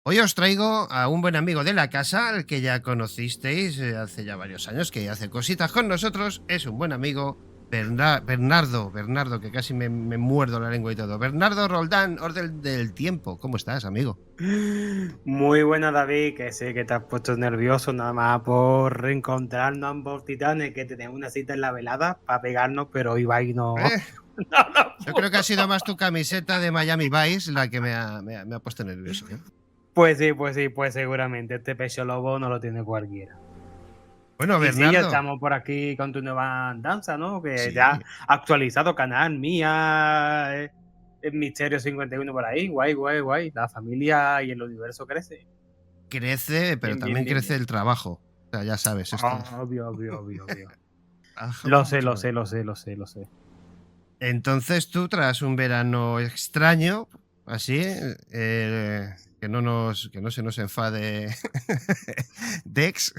Hoy os traigo a un buen amigo de la casa, al que ya conocisteis hace ya varios años, que hace cositas con nosotros. Es un buen amigo, Bernardo, que casi me muerdo la lengua y todo. Bernardo Roldán, Orden del Tiempo. ¿Cómo estás, amigo? Muy buena, David, que sé que te has puesto nervioso nada más por reencontrarnos ambos titanes, que tenemos una cita en la velada para pegarnos, pero Ibai no, Eh, no yo creo que ha pudo. sido más tu camiseta de Miami Vice la que me ha puesto nervioso, ¿eh? Pues seguramente este pecho lobo no lo tiene cualquiera. Bueno, Y sí, ya Bernardo, estamos por aquí con tu nueva danza, ¿no? Que ya sí, ha actualizado canal, mía, el Misterio 51 por ahí, guay, guay, guay. La familia y el universo crece. crece, pero Bien, bien, también bien, crece bien. el trabajo. O sea, ya sabes, esto Obvio, obvio, obvio, obvio. trabaja Lo sé, lo mucho. sé, lo sé, lo sé, lo sé. Entonces tú, tras un verano extraño, así, que no se nos enfade Dex,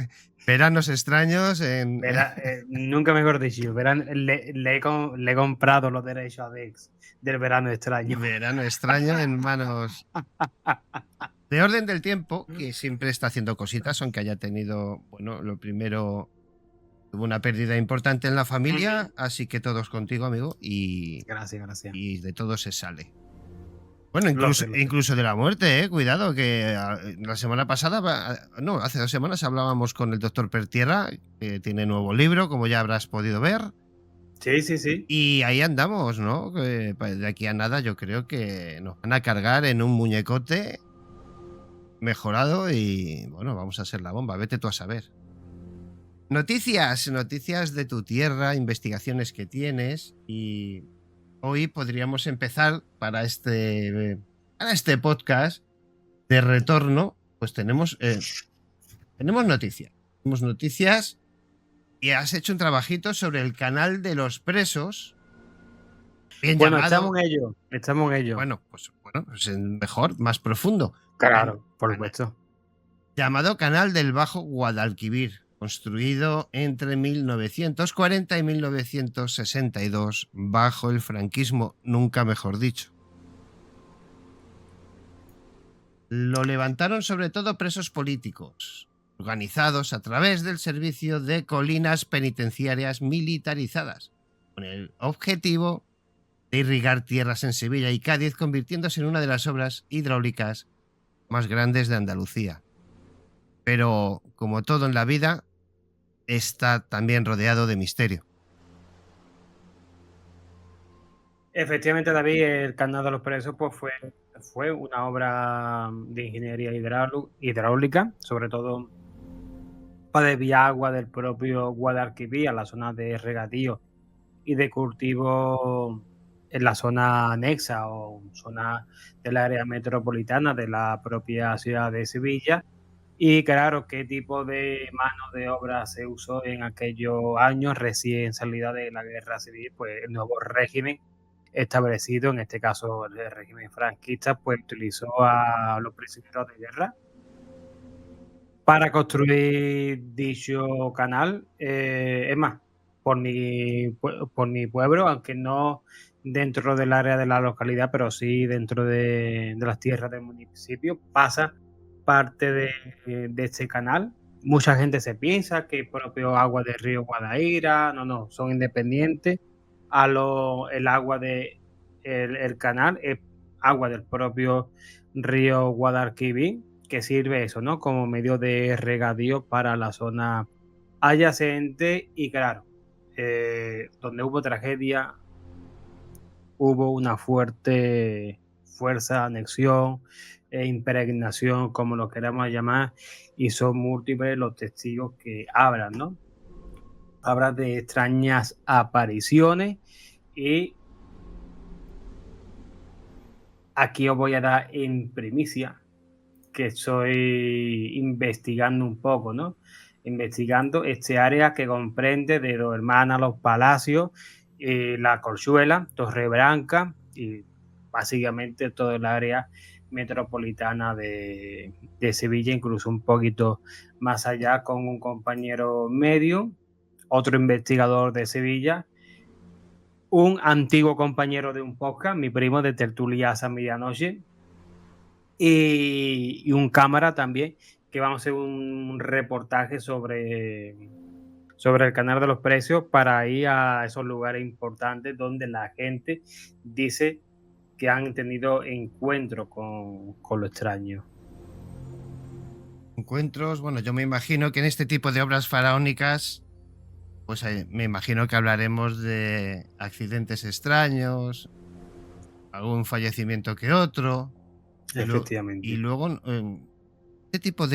veranos extraños Nunca mejor dicho, le he comprado los derechos a Dex del verano extraño. verano extraño en manos de Orden del Tiempo, que siempre está haciendo cositas, aunque haya tenido, bueno, lo primero, tuvo una pérdida importante en la Ujú. familia, así que todos contigo, amigo, Gracias, gracias. y de todo se sale. Bueno, Lo sé, lo sé. incluso de la muerte, cuidado, que la semana pasada, no, hace 2 semanas hablábamos con el doctor Pertierra, que tiene nuevo libro, como ya habrás podido ver, Sí, sí, sí. y ahí andamos, ¿no? Que de aquí a nada yo creo que nos van a cargar en un muñecote mejorado y, bueno, vamos a ser la bomba, vete tú a saber. Noticias de tu tierra, investigaciones que tienes y hoy podríamos empezar para este podcast de retorno, pues tenemos noticias. Tenemos noticias y has hecho un trabajito sobre el canal de los presos, bien Bueno, estamos llamado, en ello, estamos en ello. bueno, pues el mejor, más profundo, Claro, por cana- supuesto. llamado Canal del Bajo Guadalquivir, construido entre 1940 y 1962 bajo el franquismo, nunca mejor dicho. Lo levantaron sobre todo presos políticos, organizados a través del servicio de colinas penitenciarias militarizadas, con el objetivo de irrigar tierras en Sevilla y Cádiz, convirtiéndose en una de las obras hidráulicas más grandes de Andalucía. Pero, como todo en la vida, está también rodeado de misterio. Efectivamente, David, el canal de los presos pues fue una obra de ingeniería hidráulica, sobre todo para desviar agua del propio Guadalquivir a la zona de regadío y de cultivo en la zona anexa o zona del área metropolitana de la propia ciudad de Sevilla. Y claro, qué tipo de mano de obra se usó en aquellos años recién salida de la guerra civil, pues el nuevo régimen establecido, en este caso el régimen franquista, pues utilizó a los prisioneros de guerra para construir dicho canal. Es más, por mi pueblo, aunque no dentro del área de la localidad, pero sí dentro de las tierras del municipio, pasa parte de este canal. Mucha gente se piensa que el propio agua del río Guadaira, no, no, son independientes. El agua de el canal es agua del propio río Guadalquivir, que sirve eso, ¿no? Como medio de regadío para la zona adyacente y claro, donde hubo tragedia, hubo una fuerza, anexión e impregnación, como lo queramos llamar, y son múltiples los testigos que hablan, ¿no? Hablan de extrañas apariciones y aquí os voy a dar en primicia que estoy investigando un poco, ¿no? Investigando este área que comprende de Dos Hermanas, Los Palacios, La Corchuela, Torreblanca y básicamente todo el área metropolitana de Sevilla, incluso un poquito más allá con un compañero medio, otro investigador de Sevilla, un antiguo compañero de un podcast, mi primo de Tertulia a Medianoche, y un cámara también, que vamos a hacer un reportaje sobre el canal de los precios para ir a esos lugares importantes donde la gente dice que han tenido encuentro con lo extraño. Encuentros, bueno, yo me imagino que en este tipo de obras faraónicas, pues me imagino que hablaremos de accidentes extraños, algún fallecimiento que otro, y Efectivamente. luego este tipo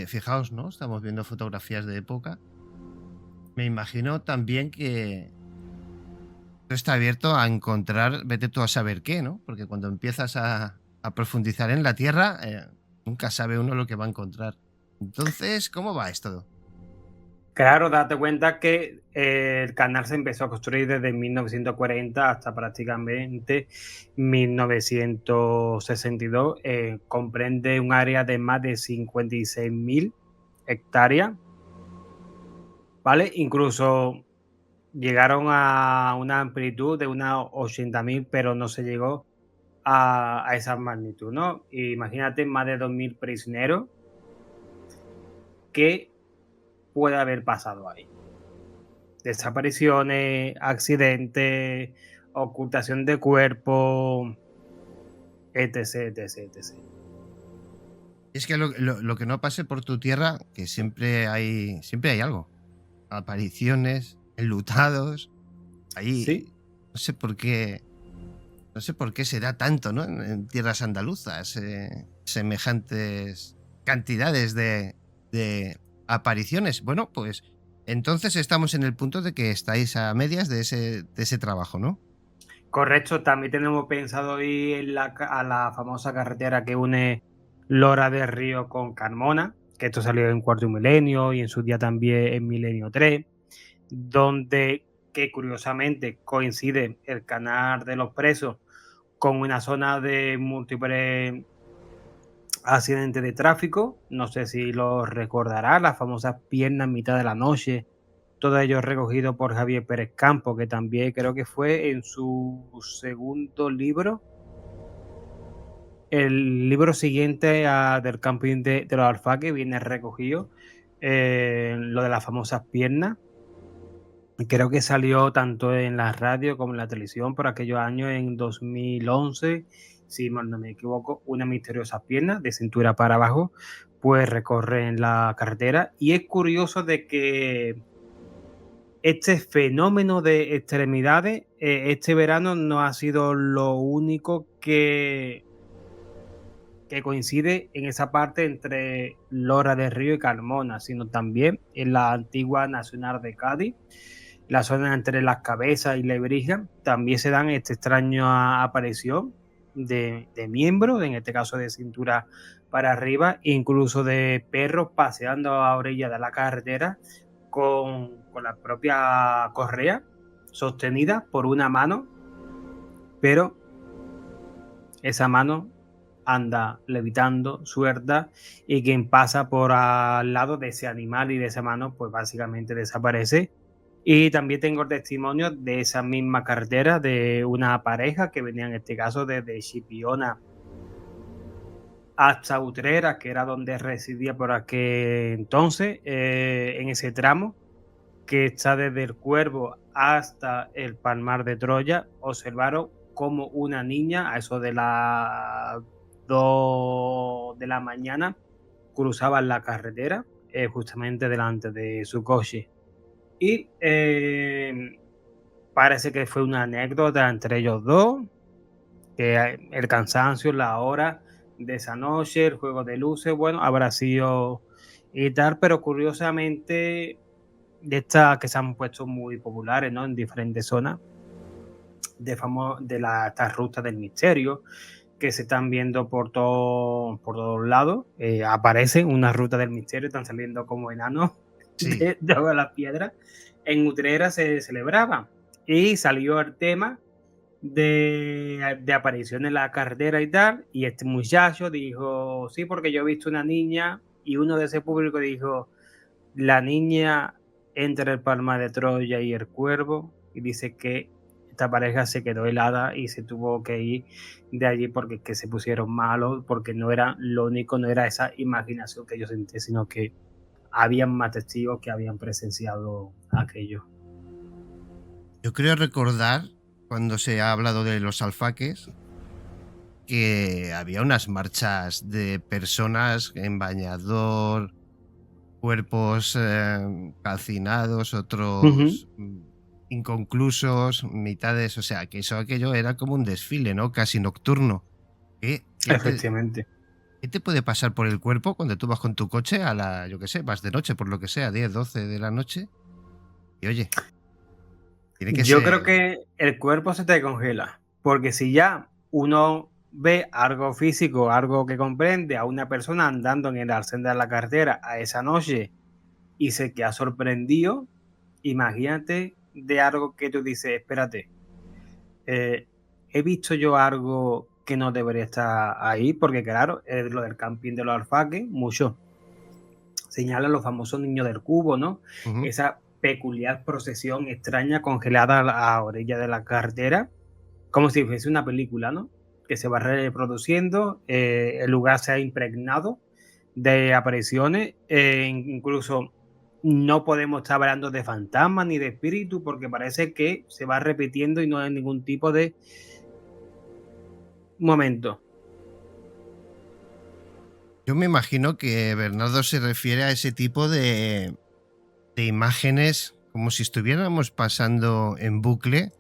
fijaos, ¿no? Estamos viendo fotografías de época. Me imagino también que esto está abierto a encontrar, vete tú a saber qué, ¿no? Porque cuando empiezas a profundizar en la Tierra, nunca sabe uno lo que va a encontrar. Entonces, ¿cómo va esto? Claro, date cuenta que el canal se empezó a construir desde 1940 hasta prácticamente 1962. Comprende un área de más de 56.000 hectáreas, ¿vale? Incluso llegaron a una amplitud de unas 80.000, pero no se llegó a esa magnitud, ¿no? Imagínate más de 2.000 prisioneros que puede haber pasado ahí. Desapariciones, accidentes, ocultación de cuerpo, etc, etc, etc. Es que lo que no pase por tu tierra, que siempre hay algo. Apariciones, enlutados, Sí, ahí no sé por qué se da tanto, ¿no? En tierras andaluzas, semejantes cantidades de apariciones. Bueno, pues entonces estamos en el punto de que estáis a medias de ese trabajo, ¿no? correcto. También tenemos pensado ir a la famosa carretera que une Lora del Río con Carmona, que esto salió en Cuarto Milenio y en su día también en Milenio 3, donde, que curiosamente coincide el canal de los presos con una zona de múltiples accidentes de tráfico. No sé si lo recordará, las famosas piernas en mitad de la noche, todo ello recogido por Javier Pérez Campo, que también creo que fue en su segundo libro, el libro siguiente del camping de los Alfaques, viene recogido lo de las famosas piernas. Creo que salió tanto en la radio como en la televisión por aquellos años, en 2011, si mal no me equivoco. Una misteriosa pierna de cintura para abajo, pues recorren la carretera. Y es curioso de que este fenómeno de extremidades, este verano no ha sido lo único que coincide en esa parte entre Lora del Río y Carmona, sino también en la antigua Nacional de Cádiz, la zona entre Las Cabezas y Lebrija. También se dan esta extraña aparición de miembros, en este caso de cintura para arriba, incluso de perros paseando a orilla de la carretera con la propia correa sostenida por una mano, pero esa mano anda levitando, suelta, y quien pasa por al lado de ese animal y de esa mano, pues básicamente desaparece. Y también tengo el testimonio de esa misma carretera de una pareja que venía en este caso desde Chipiona hasta Utrera, que era donde residía por aquel entonces, en ese tramo que está desde el Cuervo hasta el Palmar de Troya. Observaron como una niña, a eso de las 2 de la mañana, cruzaba la carretera justamente delante de su coche. Y parece que fue una anécdota entre ellos dos, que el cansancio, la hora de esa noche, el juego de luces, bueno, habrá sido y tal, pero curiosamente de estas que se han puesto muy populares, ¿no? En diferentes zonas estas rutas del misterio que se están viendo por todos lados. Aparecen una ruta del misterio, están saliendo como enanos Sí. de todas las piedras. En Utrera se celebraba y salió el tema de aparición en la carretera y tal, y este muchacho dijo, sí, porque yo he visto una niña, y uno de ese público dijo, la niña entre el Palmar de Troya y el Cuervo, y dice que esta pareja se quedó helada y se tuvo que ir de allí porque es que se pusieron malos, porque no era lo único, no era esa imaginación que yo sentí, sino que habían más testigos que habían presenciado aquello. Yo creo recordar, cuando se ha hablado de los alfaques, que había unas marchas de personas en bañador, cuerpos calcinados, Ujú. otros inconclusos, mitades, o sea, que eso aquello era como un desfile, ¿no? Casi nocturno. ¿Qué, qué te, Efectivamente. qué te puede pasar por el cuerpo cuando tú vas con tu coche a la, yo qué sé, vas de noche, por lo que sea, 10, 12 de la noche? Y oye, tiene que Yo creo ser... que el cuerpo se te congela, porque si ya uno ve algo físico, algo que comprende a una persona andando en el arcén de la carretera a esa noche y se queda sorprendido, imagínate de algo que tú dices, espérate, he visto yo algo que no debería estar ahí, porque claro, es lo del camping de los alfaques, muchos señalan los famosos niños del cubo, ¿no? Ujú. Esa peculiar procesión extraña congelada a orilla de la carretera, como si fuese una película, ¿no? Que se va reproduciendo, el lugar se ha impregnado de apariciones, incluso no podemos estar hablando de fantasmas ni de espíritus porque parece que se va repitiendo y no hay ningún tipo de momento. Yo me imagino que Bernardo se refiere a ese tipo de imágenes como si estuviéramos pasando en bucle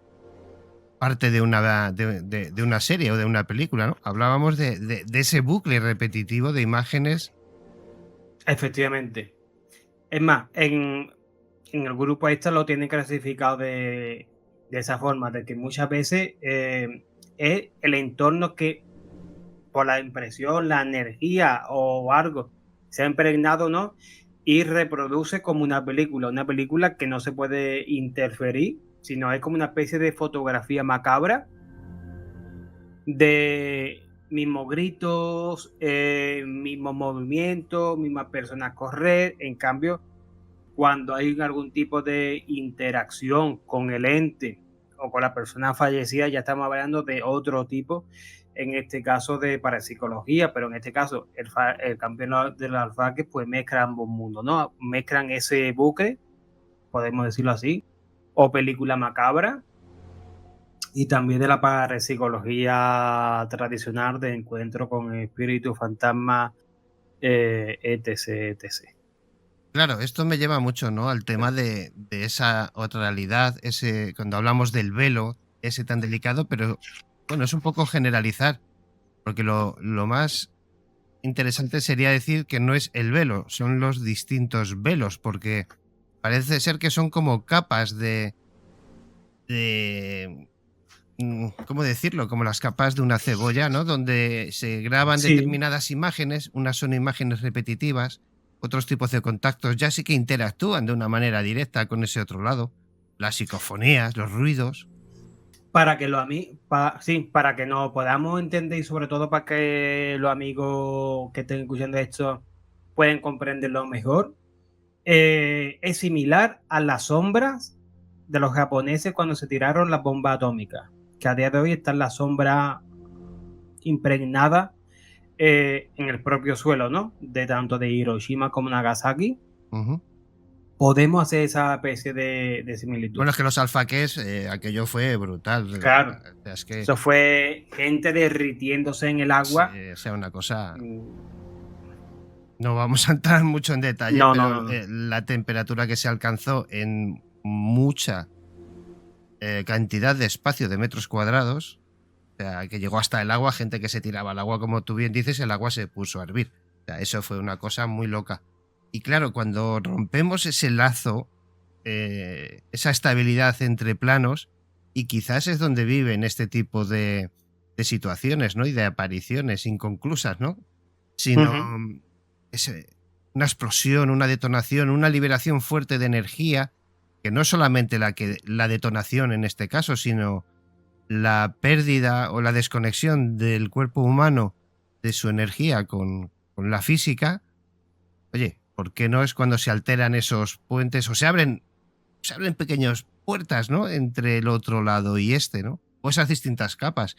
parte de una serie o de una película, ¿no? Hablábamos de ese bucle repetitivo de imágenes. Efectivamente. Es más, en el grupo este lo tienen clasificado de esa forma, de que muchas veces es el entorno que por la impresión, la energía o algo se ha impregnado, ¿no? Y reproduce como una película que no se puede interferir, sino es como una especie de fotografía macabra de mismos gritos, mismos movimientos, mismas personas correr. En cambio, cuando hay algún tipo de interacción con el ente o con la persona fallecida, ya estamos hablando de otro tipo, en este caso de parapsicología, pero en este caso el campeón del alfaque pues mezclan ambos mundos, ¿no? Mezclan ese buque, podemos decirlo así, o película macabra, y también de la parapsicología tradicional de encuentro con espíritus, fantasmas, etc, etc. Claro, esto me lleva mucho, ¿no? Al tema de esa otra realidad, ese, cuando hablamos del velo, ese tan delicado, pero bueno, es un poco generalizar, porque lo más interesante sería decir que no es el velo, son los distintos velos, porque parece ser que son como capas de ¿cómo decirlo? Como las capas de una cebolla, ¿no? Donde se graban Sí, determinadas imágenes, unas son imágenes repetitivas, otros tipos de contactos ya sí que interactúan de una manera directa con ese otro lado. Las psicofonías, los ruidos. para que sí, para que nos podamos entender y sobre todo para que los amigos que estén escuchando esto puedan comprenderlo mejor. Es similar a las sombras de los japoneses cuando se tiraron las bombas atómicas, que a día de hoy están las sombras impregnadas en el propio suelo, ¿no? De tanto de Hiroshima como Nagasaki. Ujú. Podemos hacer esa especie de similitud. Bueno, es que los alfaques, aquello fue brutal. Claro, O sea, es que eso fue gente derritiéndose en el agua. sea una cosa. Mm, No vamos a entrar mucho en detalle, no, no, pero no, no. la temperatura que se alcanzó en mucha cantidad de espacio de metros cuadrados, o sea, que llegó hasta el agua, gente que se tiraba al agua, como tú bien dices, el agua se puso a hervir. O sea, eso fue una cosa muy loca. Y claro, cuando rompemos ese lazo, esa estabilidad entre planos, y quizás es donde viven este tipo de situaciones, ¿no? Y de apariciones inconclusas, ¿no? Sino Ujú. ese- una explosión, una detonación, una liberación fuerte de energía, que no es solamente la detonación en este caso, sino la pérdida o la desconexión del cuerpo humano de su energía con la física. Oye, ¿por qué no es cuando se alteran esos puentes o se abren se abren pequeñas puertas, ¿no? Entre el otro lado y este, ¿no? O esas distintas capas.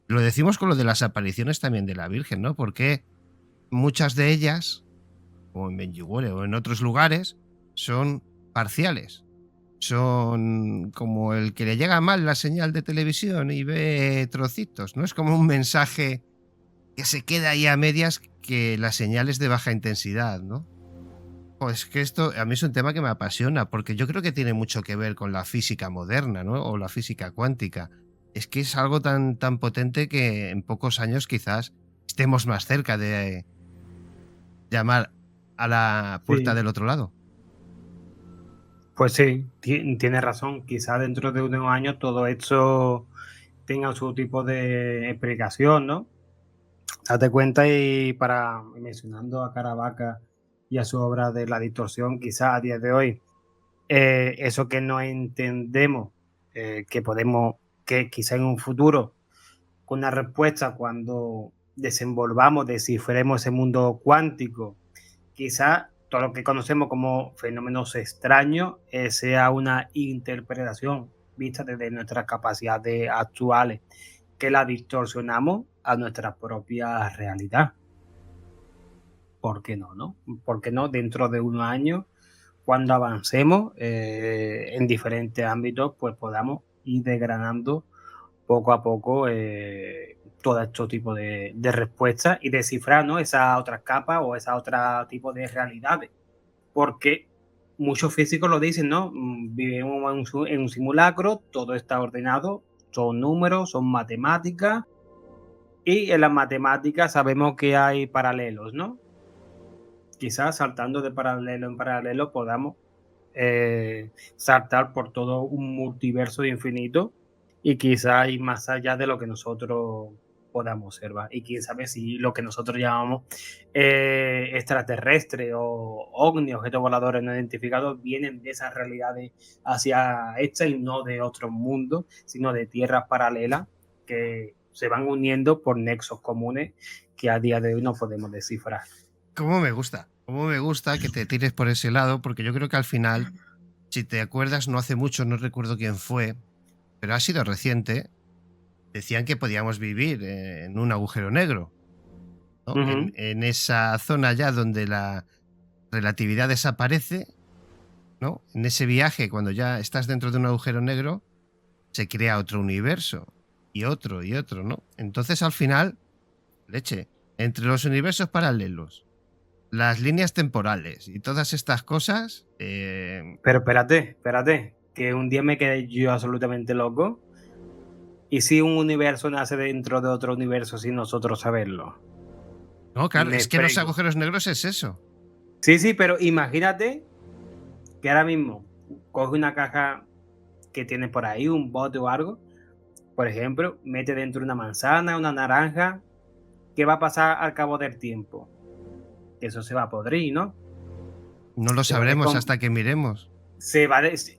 Lo decimos con lo de las apariciones también de la Virgen, ¿no? Porque muchas de ellas, o en Medjugorje o en otros lugares, son parciales. Son como el que le llega mal la señal de televisión y ve trocitos, ¿no? Es como un mensaje que se queda ahí a medias, que la señal es de baja intensidad, ¿no? Pues que esto a mí es un tema que me apasiona, porque yo creo que tiene mucho que ver con la física moderna, ¿no? O la física cuántica. Es que es algo tan potente que en pocos años quizás estemos más cerca de llamar a la puerta Sí, del otro lado. pues sí, tienes razón. Quizá dentro de unos años todo esto tenga su tipo de explicación, ¿no? Date cuenta y para mencionando a Caravaca y a su obra de la distorsión, quizá a día de hoy, eso que no entendemos, que podemos, que quizá en un futuro, con una respuesta cuando desenvolvamos, descifremos ese mundo cuántico, quizá todo lo que conocemos como fenómenos extraños sea una interpretación vista desde nuestras capacidades actuales, que la distorsionamos a nuestra propia realidad. ¿Por qué no? ¿No? ¿Por qué no? Dentro de unos años, cuando avancemos en diferentes ámbitos, pues podamos ir desgranando poco a poco todo este tipo de respuestas y descifrar, ¿no? Esa otra capa o esa otra tipo de realidades. Porque muchos físicos lo dicen, ¿no? Vivimos en un simulacro, todo está ordenado, son números, son matemáticas, y en las matemáticas sabemos que hay paralelos, ¿no? Quizás saltando de paralelo en paralelo podamos saltar por todo un multiverso infinito y quizá ir más allá de lo que nosotros podamos observar. Y quién sabe si lo que nosotros llamamos extraterrestre o ovni, objetos voladores no identificados, vienen de esas realidades hacia esta y no de otros mundos, sino de tierras paralelas que se van uniendo por nexos comunes que a día de hoy no podemos descifrar. Cómo me gusta que te tires por ese lado, porque yo creo que al final, si te acuerdas, no hace mucho, no recuerdo quién fue, pero ha sido reciente, decían que podíamos vivir en un agujero negro, ¿no? Ujú. En esa zona ya donde la relatividad desaparece, ¿no? En ese viaje, cuando ya estás dentro de un agujero negro, se crea otro universo y otro, ¿no? Entonces al final, leche, entre los universos paralelos, las líneas temporales y todas estas cosas, Pero espérate, que un día me quedé yo absolutamente loco. ¿Y si un universo nace dentro de otro universo sin nosotros saberlo? no, claro, Me es que los explico. agujeros negros es eso. Sí, sí, pero imagínate que ahora mismo coge una caja que tiene por ahí, un bote o algo, por ejemplo, mete dentro una manzana, una naranja. ¿Qué va a pasar al cabo del tiempo? Que eso se va a podrir, ¿no? No lo Se va a sabremos descom- hasta que miremos.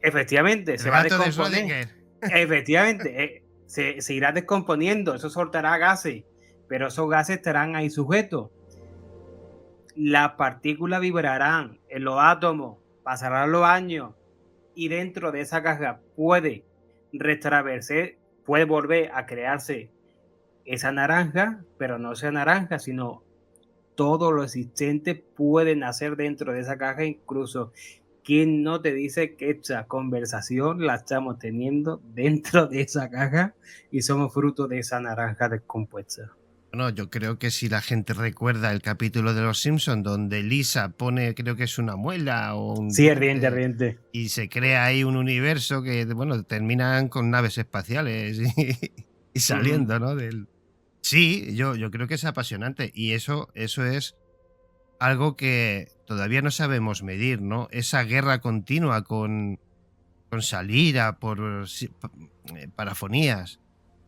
efectivamente, El se va a gato de descomponer. Schrödinger. Efectivamente, se irá descomponiendo, eso soltará gases, pero esos gases estarán ahí sujetos. Las partículas vibrarán en los átomos, pasarán los años y dentro de esa caja puede retraversar, puede volver a crearse esa naranja, pero no esa naranja, sino todo lo existente puede nacer dentro de esa caja, incluso ¿quién no te dice que esta conversación la estamos teniendo dentro de esa caja y somos fruto de esa naranja descompuesta? No, yo creo que si la gente recuerda el capítulo de Los Simpson donde Lisa pone, creo que es una muela o un Sí, ardiente, diente, ardiente. y se crea ahí un universo que, bueno, terminan con naves espaciales y Ujú. saliendo, ¿no? Sí, yo creo que es apasionante y eso es algo que todavía no sabemos medir, ¿no? Esa guerra continua con salir a por parafonías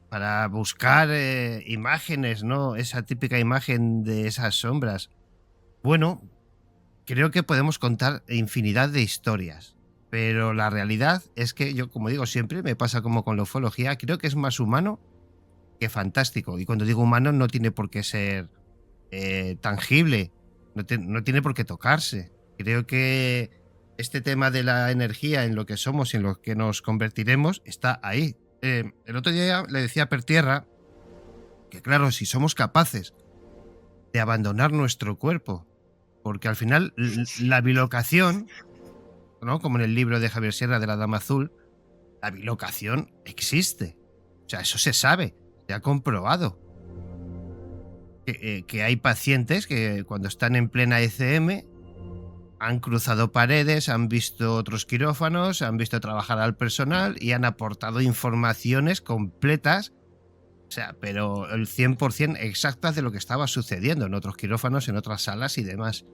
para buscar imágenes, ¿no? Esa típica imagen de esas sombras. Bueno, creo que podemos contar infinidad de historias, pero la realidad es que yo, como digo siempre, me pasa como con la ufología, creo que es más humano que fantástico. Y cuando digo humano no tiene por qué ser tangible, no tiene por qué tocarse. Creo que este tema de la energía en lo que somos y en lo que nos convertiremos está ahí. El otro día le decía a Pertierra que claro, si somos capaces de abandonar nuestro cuerpo, porque al final la bilocación, ¿no? Como en el libro de Javier Sierra de la Dama Azul, la bilocación existe. O sea, eso se sabe, se ha comprobado. Que hay pacientes que cuando están en plena ECM han cruzado paredes, han visto otros quirófanos, han visto trabajar al personal y han aportado informaciones completas, o sea, pero el 100% exactas de lo que estaba sucediendo en otros quirófanos, en otras salas y demás.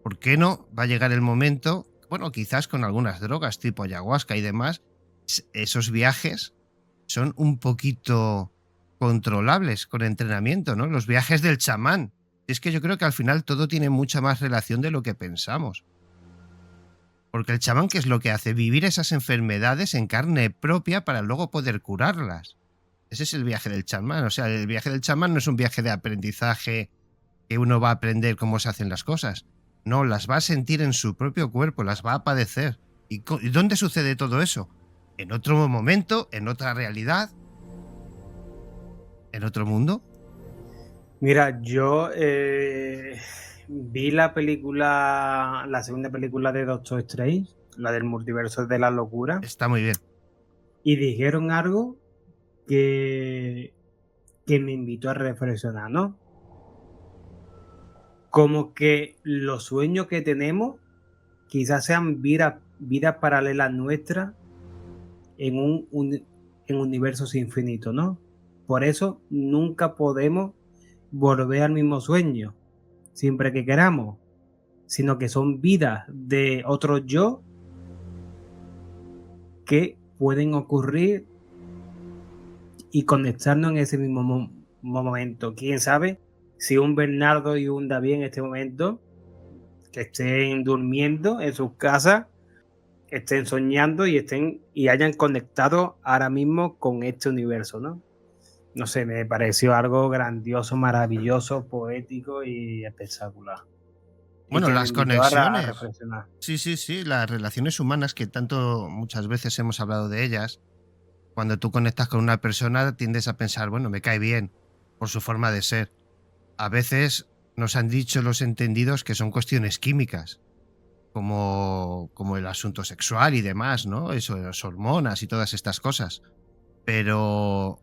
¿Por qué no va a llegar el momento, bueno, quizás con algunas drogas tipo ayahuasca y demás, esos viajes son un poquito controlables con entrenamiento, ¿no? Los viajes del chamán. Es que yo creo que al final todo tiene mucha más relación de lo que pensamos. Porque el chamán, ¿qué es lo que hace? Vivir esas enfermedades en carne propia para luego poder curarlas. Ese es el viaje del chamán. O sea, el viaje del chamán no es un viaje de aprendizaje que uno va a aprender cómo se hacen las cosas. No, las va a sentir en su propio cuerpo, las va a padecer. ¿Y dónde sucede todo eso? En otro momento, en otra realidad, en otro mundo. Mira, yo vi la segunda película de Doctor Strange, la del multiverso de la locura, Está muy bien. y dijeron algo que me invitó a reflexionar, ¿no? Como que los sueños que tenemos quizás sean vidas paralelas nuestras en en universos infinitos, ¿no? Por eso nunca podemos volver al mismo sueño siempre que queramos, sino que son vidas de otros yo que pueden ocurrir y conectarnos en ese mismo momento. ¿Quién sabe si un Bernardo y un David en este momento que estén durmiendo en sus casas, estén soñando y hayan conectado ahora mismo con este universo, ¿no? No sé, me pareció algo grandioso, maravilloso, poético y espectacular. Y Bueno, que me las invitó a conexiones. reflexionar. Sí, las relaciones humanas que tanto muchas veces hemos hablado de ellas. Cuando tú conectas con una persona tiendes a pensar, bueno, me cae bien por su forma de ser. A veces nos han dicho los entendidos que son cuestiones químicas, como el asunto sexual y demás, ¿no? Eso, las hormonas y todas estas cosas. Pero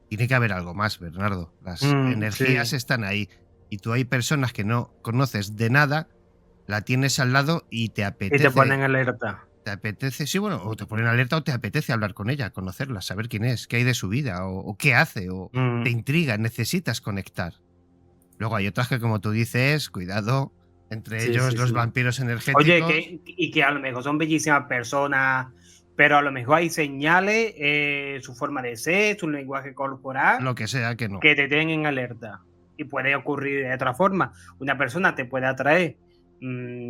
tiene que haber algo más, Bernardo. Las energías Sí. están ahí. Y tú hay personas que no conoces de nada, la tienes al lado y te Y te apetece. ponen alerta. Te apetece, sí, bueno, o te ponen alerta o te apetece hablar con ella, conocerla, saber quién es, qué hay de su vida, o qué hace, o te Mm, intriga, necesitas conectar. Luego hay otras que, como tú dices, cuidado, entre sí, ellos sí, los sí. vampiros Oye, energéticos, que a lo mejor son bellísimas personas, pero a lo mejor hay señales, su forma de ser, su lenguaje corporal, lo que sea que no. que te tienen en alerta. Y puede ocurrir de otra forma. Una persona te puede atraer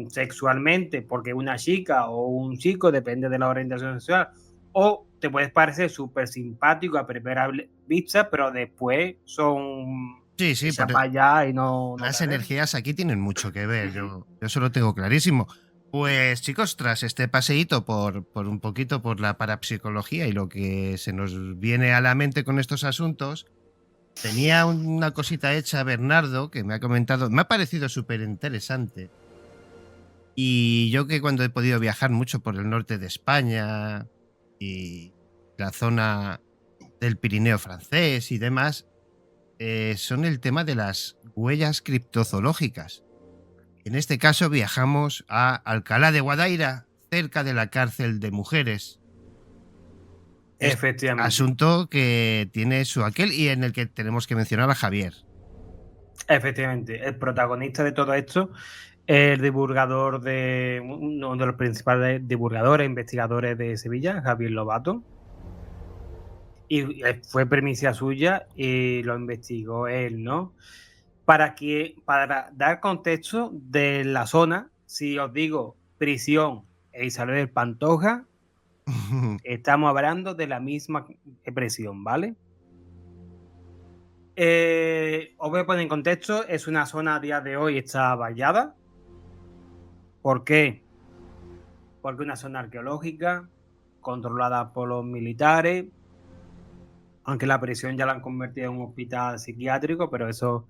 sexualmente porque una chica o un chico, depende de la orientación sexual, o te puedes parecer súper simpático a primera vista, pero después son Sí, sí, echas para allá y no te las ven. energías aquí tienen mucho que ver, yo eso lo tengo clarísimo. Pues chicos, tras este paseíto por un poquito por la parapsicología y lo que se nos viene a la mente con estos asuntos, tenía una cosita hecha Bernardo que me ha comentado, me ha parecido súper interesante. Y yo que cuando he podido viajar mucho por el norte de España y la zona del Pirineo francés y demás, son el tema de las huellas criptozoológicas. En este caso viajamos a Alcalá de Guadaira, cerca de la cárcel de mujeres. Es Efectivamente. asunto que tiene su aquel y en el que tenemos que mencionar a Javier. Efectivamente, el protagonista de todo esto es el divulgador uno de los principales divulgadores, investigadores de Sevilla, Javier Lobato, y fue primicia suya y lo investigó él, ¿no? Para dar contexto de la zona, si os digo prisión e Isabel Pantoja, estamos hablando de la misma prisión, ¿vale? Os voy a poner en contexto, es una zona a día de hoy está vallada, ¿Por qué? Porque es una zona arqueológica controlada por los militares, aunque la prisión ya la han convertido en un hospital psiquiátrico, pero eso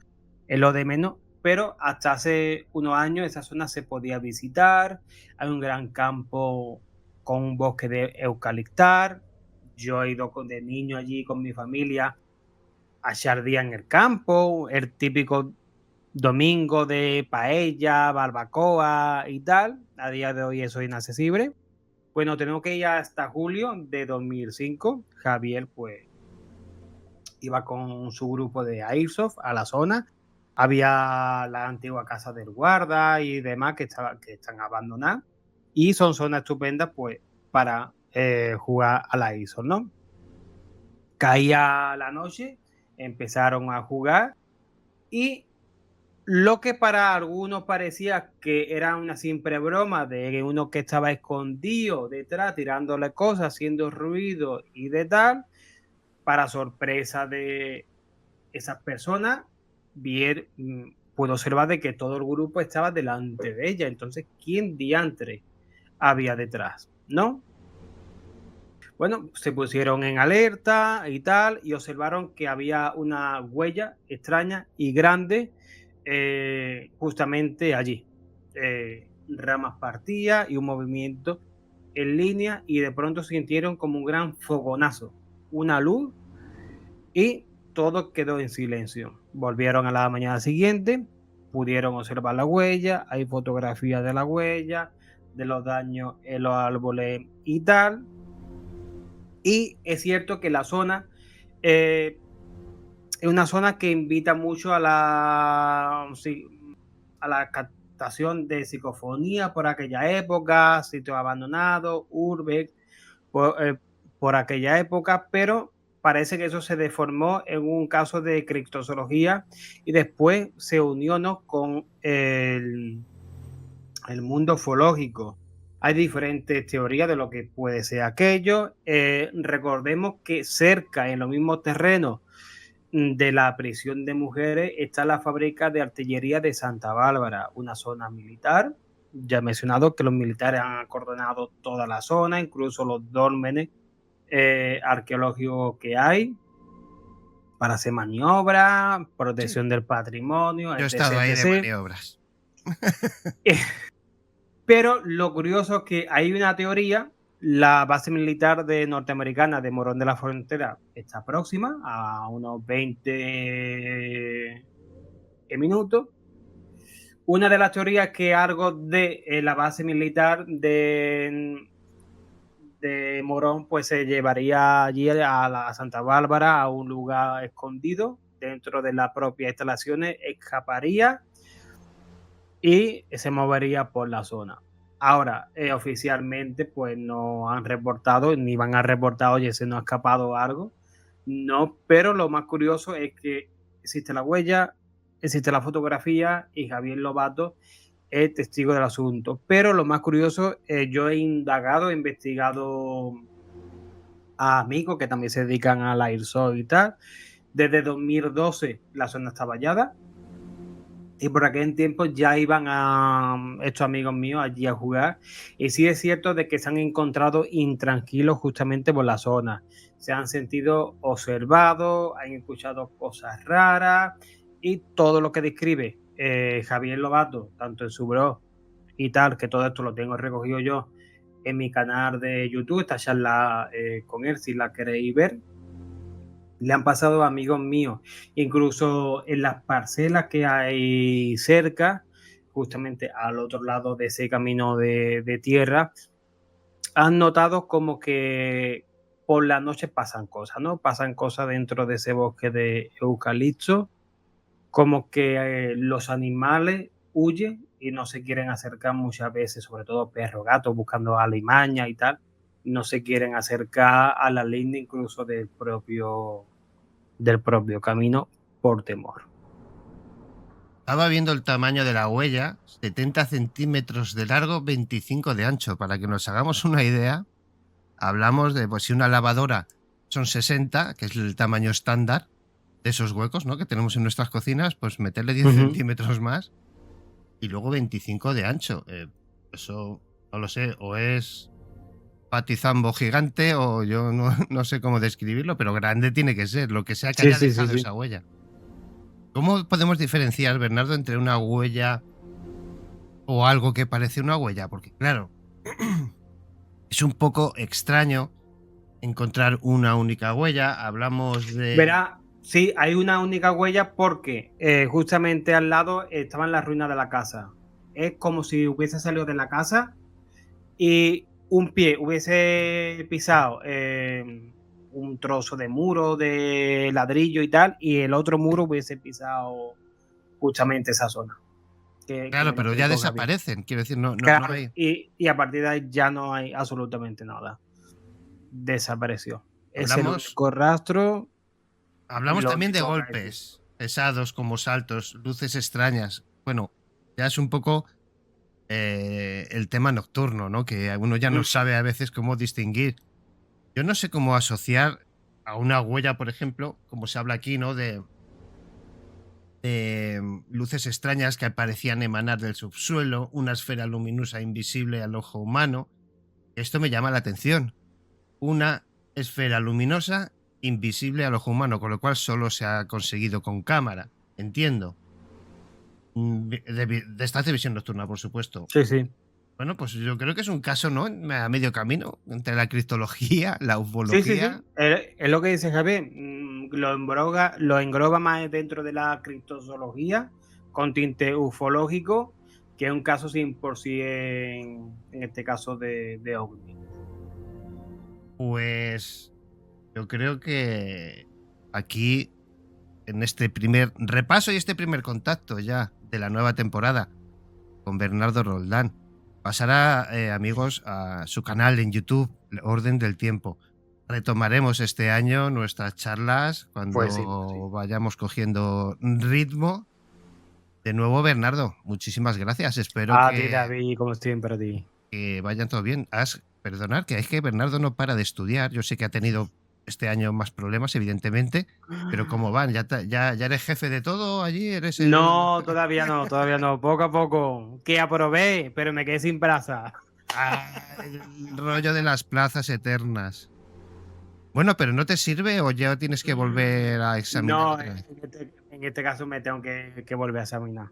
es lo de menos. Pero hasta hace unos años esa zona se podía visitar. Hay un gran campo con un bosque de eucaliptar. Yo he ido de niño allí con mi familia a echar día en el campo, el típico domingo de paella, barbacoa y tal. A día de hoy eso es inaccesible. Bueno, tenemos que ir hasta julio de 2005. Javier, pues, iba con su grupo de Airsoft a la zona. Había la antigua casa del guarda y demás que están abandonadas. Y son zonas estupendas, pues, para jugar a la Airsoft, ¿no? Caía la noche, empezaron a jugar y lo que para algunos parecía que era una simple broma de uno que estaba escondido detrás, tirándole cosas, haciendo ruido y de tal, para sorpresa de esas personas, pudo observar de que todo el grupo estaba delante de ella. Entonces, ¿quién diantre había detrás? ¿No? Bueno, se pusieron en alerta y tal, y observaron que había una huella extraña y grande justamente allí. Ramas partidas y un movimiento en línea, y de pronto sintieron como un gran fogonazo, una luz, y todo quedó en silencio. Volvieron a la mañana siguiente, pudieron observar la huella, hay fotografías de la huella, de los daños en los árboles y tal. Y es cierto que la zona es una zona que invita mucho a la captación de psicofonía por aquella época, sitios abandonados, urbex, por aquella época, pero parece que eso se deformó en un caso de criptozoología y después se unió, ¿no?, con el mundo ufológico. Hay diferentes teorías de lo que puede ser aquello. Recordemos que cerca, en los mismos terrenos de la prisión de mujeres, está la fábrica de artillería de Santa Bárbara, una zona militar. Ya he mencionado que los militares han acordonado toda la zona, incluso los dólmenes arqueológicos que hay, para hacer maniobras, Sí, protección del patrimonio, yo he etc, estado ahí de etc. maniobras. Pero lo curioso es que hay una teoría, la base militar norteamericana de Morón de la Frontera está próxima, a unos 20 minutos. Una de las teorías es que algo de la base militar de Morón pues se llevaría allí a la Santa Bárbara, a un lugar escondido dentro de las propias instalaciones, escaparía y se movería por la zona. Ahora, oficialmente, pues no han reportado, ni van a reportar, oye, se nos ha escapado algo. No, pero lo más curioso es que existe la huella, existe la fotografía y Javier Lobato es testigo del asunto. Pero lo más curioso, yo he indagado, he investigado a amigos que también se dedican al airsoft y tal. Desde 2012 la zona está vallada. Y por aquel tiempo ya iban a estos amigos míos allí a jugar. Y sí es cierto de que se han encontrado intranquilos justamente por la zona. Se han sentido observados, han escuchado cosas raras y todo lo que describe Javier Lobato, tanto en su blog y tal, que todo esto lo tengo recogido yo en mi canal de YouTube, esta charla con él, si la queréis ver. Le han pasado a amigos míos, incluso en las parcelas que hay cerca, justamente al otro lado de ese camino de tierra, han notado como que por la noche pasan cosas, ¿no? Pasan cosas dentro de ese bosque de eucalipto, como que los animales huyen y no se quieren acercar muchas veces, sobre todo perros, gatos, buscando alimaña y tal, no se quieren acercar a la línea incluso del propio camino por temor. Estaba viendo el tamaño de la huella, 70 centímetros de largo, 25 de ancho. Para que nos hagamos una idea, hablamos de, pues si una lavadora son 60, que es el tamaño estándar de esos huecos, ¿no?, que tenemos en nuestras cocinas, pues meterle 10 centímetros más y luego 25 de ancho. Eso no lo sé, o es patizambo gigante o yo no sé cómo describirlo, pero grande tiene que ser, lo que sea que Sí, haya sí, sí, dejado sí. esa huella. ¿Cómo podemos diferenciar, Bernardo, entre una huella o algo que parece una huella? Porque claro, es un poco extraño encontrar una única huella. Hablamos de... Verá, sí, hay una única huella porque justamente al lado estaban las ruinas de la casa. Es como si hubiese salido de la casa y un pie hubiese pisado un trozo de muro de ladrillo y tal, y el otro muro hubiese pisado justamente esa zona. Que Claro, me lo pero ya explicó Javier. desaparecen, quiero decir, no Claro, hay... y a partir de ahí ya no hay absolutamente nada. Desapareció. Es el Hablamos, único rastro y hablamos lo también de único que existe. golpes pesados como saltos, luces extrañas. Bueno, ya es un poco el tema nocturno, ¿no? Que uno ya no sabe a veces cómo distinguir. Yo no sé cómo asociar a una huella, por ejemplo, como se habla aquí, ¿no? De luces extrañas que parecían emanar del subsuelo, una esfera luminosa invisible al ojo humano. Esto me llama la atención. Una esfera luminosa invisible al ojo humano, con lo cual solo se ha conseguido con cámara. Entiendo. De estancia de visión nocturna, por supuesto. Sí, sí. Bueno, pues yo creo que es un caso, ¿no? A medio camino entre la criptología, la Sí, sí, ufología. sí. Es lo que dice Javier. Lo engloba más dentro de la criptozoología con tinte ufológico, que es un caso 100% en este caso de OVNI. Pues yo creo que aquí, en este primer repaso y este primer contacto ya de la nueva temporada con Bernardo Roldán, pasará, amigos, a su canal en YouTube, Orden del Tiempo. Retomaremos este año nuestras charlas Pues sí, pues sí. cuando vayamos cogiendo ritmo. De nuevo, Bernardo, muchísimas gracias. Espero A ti, David, como siempre, a ti. que vayan todo bien. Perdonar, que es que Bernardo no para de estudiar. Yo sé que ha tenido este año más problemas, evidentemente, pero ¿cómo van? ¿Ya eres jefe de todo allí? ¿Eres el, No, todavía no, todavía no. Poco a poco. Que aprobé, pero me quedé sin plaza. el rollo de las plazas eternas? Bueno, pero ¿no te sirve o ya tienes que volver a examinar No, otra vez? en este caso me tengo que volver a examinar.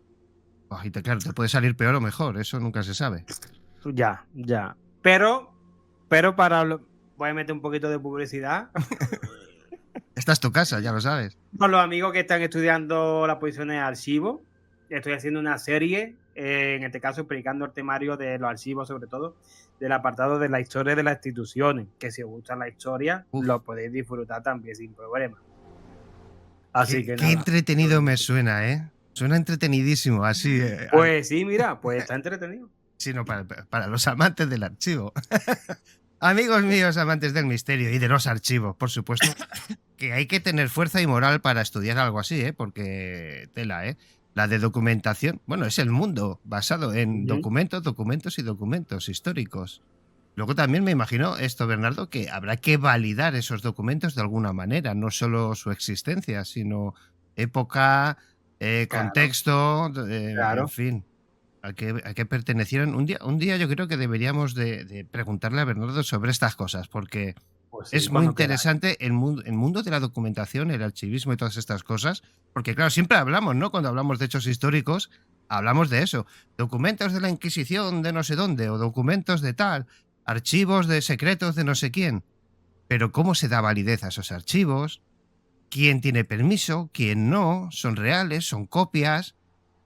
Y claro, te puede salir peor o mejor, eso nunca se sabe. Ya, ya. Pero voy a meter un poquito de publicidad. Esta es tu casa, ya lo sabes. Con los amigos que están estudiando las posiciones de archivo, estoy haciendo una serie, en este caso explicando el temario de los archivos, sobre todo del apartado de la historia de las instituciones, que si os gusta la historia, Uf, lo podéis disfrutar también sin problema. Así que qué nada. entretenido me suena, ¿eh? Suena entretenidísimo, así. Pues sí, mira, pues está entretenido. Sino para los amantes del archivo. Amigos míos, amantes del misterio y de los archivos, por supuesto, que hay que tener fuerza y moral para estudiar algo así, ¿eh? Porque tela, ¿eh? La de documentación, bueno, es el mundo basado en Ujú. documentos, documentos y documentos históricos. Luego también me imagino esto, Bernardo, que habrá que validar esos documentos de alguna manera, no solo su existencia, sino época, Claro, contexto, en claro. fin, a qué pertenecieron. Un día yo creo que deberíamos de preguntarle a Bernardo sobre estas cosas, porque Pues sí, es muy cuando queráis. interesante el mundo de la documentación, el archivismo y todas estas cosas, porque claro, siempre hablamos, ¿no? Cuando hablamos de hechos históricos, hablamos de eso. Documentos de la Inquisición de no sé dónde, o documentos de tal, archivos de secretos de no sé quién. Pero ¿cómo se da validez a esos archivos? ¿Quién tiene permiso? ¿Quién no? ¿Son reales? ¿Son copias?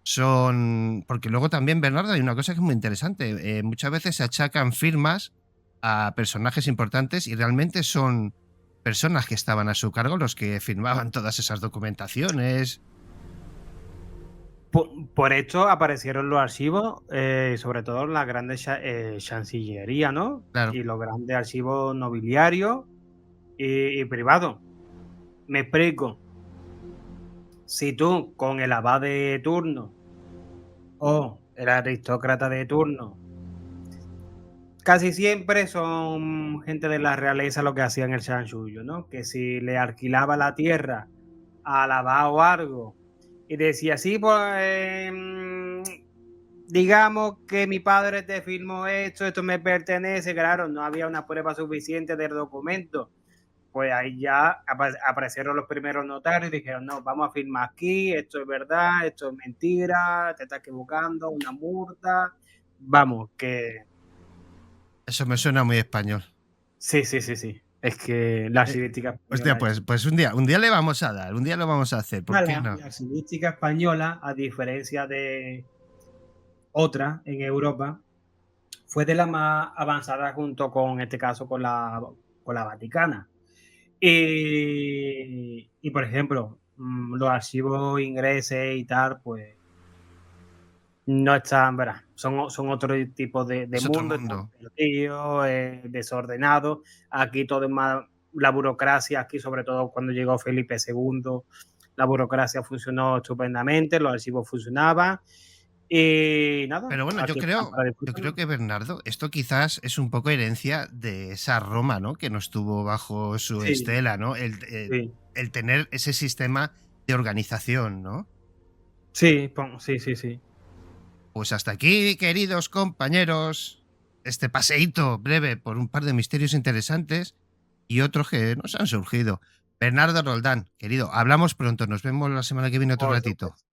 Son... Porque luego también, Bernardo, hay una cosa que es muy interesante. Muchas veces se achacan firmas a personajes importantes y realmente son personas que estaban a su cargo los que firmaban todas esas documentaciones. Por esto aparecieron los archivos, sobre todo la grande chancillería, ¿no? Claro. Y los grandes archivos nobiliarios y privados. Me explico. Si tú con el abad de turno o el aristócrata de turno, casi siempre son gente de la realeza lo que hacían el chanchullo, ¿no? Que si le alquilaba la tierra al abad o algo y decía, sí, pues digamos que mi padre te firmó esto me pertenece, claro, no había una prueba suficiente del documento. Pues ahí ya aparecieron los primeros notarios y dijeron, no, vamos a firmar aquí, esto es verdad, esto es mentira, te estás equivocando, una multa. Vamos, que Eso me suena muy español. sí, sí, sí, sí. Es que la archivística Hostia, española es... pues un día le vamos a dar, un día lo vamos a hacer, ¿por qué La no? archivística española, a diferencia de otra en Europa, fue de la más avanzada junto con, en este caso, con la Vaticana. Y por ejemplo, los archivos ingleses y tal, pues no están, verás, son otro tipo de Es otro mundo, están mundo. perdidos, desordenados. Aquí todo es más, la burocracia, aquí sobre todo cuando llegó Felipe II, la burocracia funcionó estupendamente, los archivos funcionaban y nada, Pero bueno, aquí están para yo creo disfrutarlo. que Bernardo, esto quizás es un poco herencia de esa Roma, ¿no? Que no estuvo bajo su Sí, estela, ¿no? sí, El tener ese sistema de organización, ¿no? sí, sí, sí, sí. Pues hasta aquí, queridos compañeros, este paseíto breve por un par de misterios interesantes y otros que nos han surgido. Bernardo Roldán, querido, hablamos pronto, nos vemos la semana que viene otro Por ratito. supuesto.